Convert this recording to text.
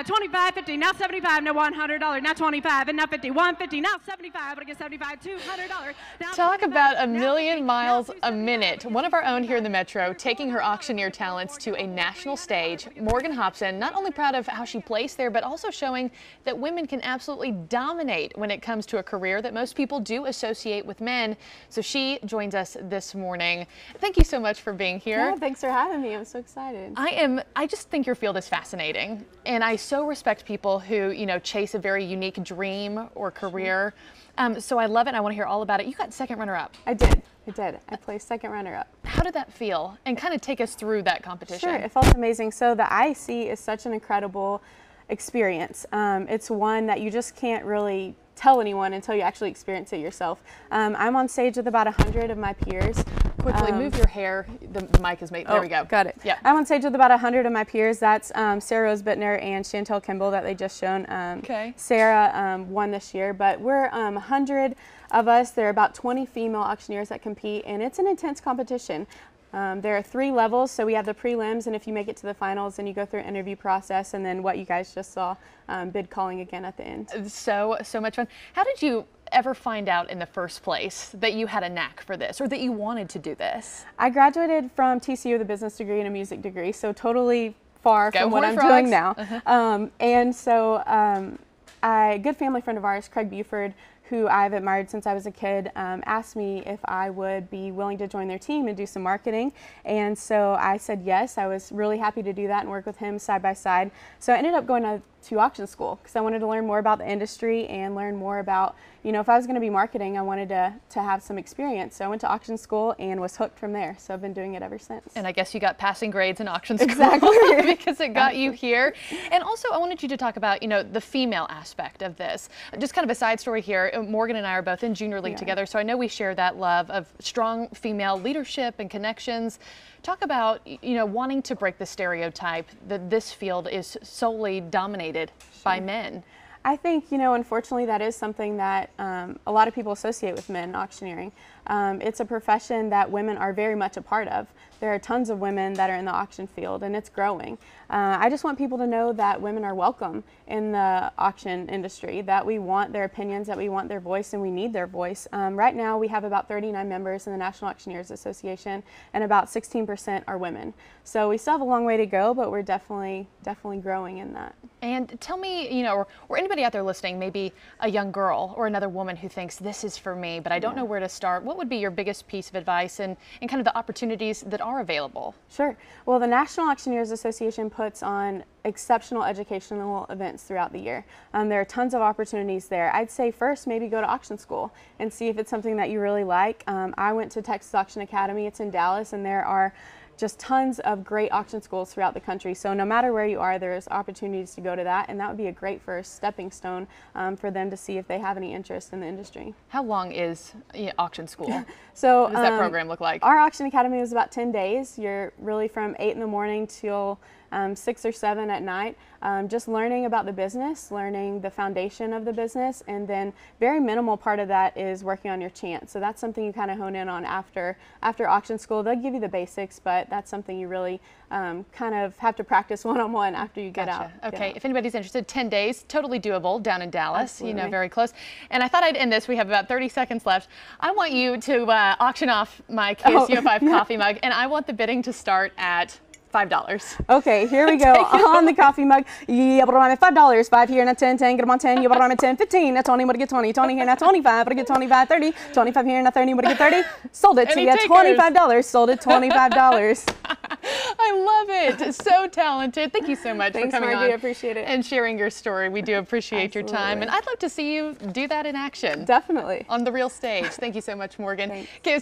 25, 50, now 75, now $100, now 25, and now 50, 150, now 75, but I get 75, $200. Now Talk about a million miles a minute. One of our own here in the Metro, taking her auctioneer talents to a national stage. Morgan Hobson, not only proud of how she placed there, but also showing that women can absolutely dominate when it comes to a career that most people do associate with men. So she joins us this morning. Thank you so much for being here. Yeah, thanks for having me. I'm so excited. I just think your field is fascinating, and I so respect people who, chase a very unique dream or career. So I love it. I want to hear all about it. You got second runner-up. I did. I placed second runner-up. How did that feel? And kind of take us through that competition. Sure, it felt amazing. So the IC is such an incredible experience. It's one that you just can't really tell anyone until you actually experience it yourself. I'm on stage with about 100 of my peers. Quickly, move your hair. The mic is made. There we go. Got it. Yeah. I'm on stage with about 100 of my peers. That's Sarah Rose Bittner and Chantel Kimball that they just shown. Okay. Sarah won this year, but we're 100 of us. There are about 20 female auctioneers that compete, and it's an intense competition. There are 3 levels, so we have the prelims, and if you make it to the finals, then you go through an interview process, and then what you guys just saw, bid calling again at the end. So much fun. How did you ever find out in the first place that you had a knack for this, or that you wanted to do this? I graduated from TCU with a business degree and a music degree, so totally far from what I'm Frogs. doing now. And so a good family friend of ours, Craig Buford, who I've admired since I was a kid, asked me if I would be willing to join their team and do some marketing. And so I said yes. I was really happy to do that and work with him side by side. So I ended up going to auction school because I wanted to learn more about the industry and learn more about, if I was going to be marketing, I wanted to have some experience. So I went to auction school and was hooked from there. So I've been doing it ever since. And I guess you got passing grades in auction school. Exactly. Because it got you here. And also I wanted you to talk about, the female aspect of this. Just kind of a side story here. Morgan and I are both in junior league together, so I know we share that love of strong female leadership and connections. Talk about, wanting to break the stereotype that this field is solely dominated by men. I think, unfortunately, that is something that a lot of people associate with men in auctioneering. It's a profession that women are very much a part of. There are tons of women that are in the auction field, and it's growing. I just want people to know that women are welcome in the auction industry, that we want their opinions, that we want their voice, and we need their voice. Right now, we have about 39 members in the National Auctioneers Association, and about 16% are women. So we still have a long way to go, but we're definitely growing in that. And tell me, or anybody out there listening, maybe a young girl or another woman who thinks this is for me, but I don't know where to start. What would be your biggest piece of advice and kind of the opportunities that are available? Sure. Well, the National Auctioneers Association puts on exceptional educational events throughout the year. There are tons of opportunities there. I'd say first maybe go to auction school and see if it's something that you really like. I went to Texas Auction Academy. It's in Dallas, and there are just tons of great auction schools throughout the country. So no matter where you are, there's opportunities to go to that, and that would be a great first stepping stone for them to see if they have any interest in the industry. How long is auction school? So what does that program look like? Our auction academy is about 10 days. You're really from 8 in the morning till 6 or 7 at night, just learning about the business, learning the foundation of the business, and then very minimal part of that is working on your chant. So that's something you kind of hone in on after auction school. They'll give you the basics, but that's something you really kind of have to practice one-on-one after you get out. Okay, if anybody's interested, 10 days, totally doable down in Dallas, Absolutely. Very close. And I thought I'd end this. We have about 30 seconds left. I want you to auction off my KSU05 coffee mug, and I want the bidding to start at $5. Okay, here we go. On the coffee mug. Yeah, but I'm at $5. 5 here, not 10, 10, get them on 10. Yeah, but I'm at 10, 15. That's 20, what to get 20. 20 here, not 25, but I get 25, 30. 25 here, not 30, what to get 30. Sold it to you at $25. Sold it $25. I love it. So talented. Thank you so much Thanks, for coming Margie, on. I appreciate it. And sharing your story. We do appreciate your time. And I'd love to see you do that in action. Definitely. On the real stage. Thank you so much, Morgan. Thanks.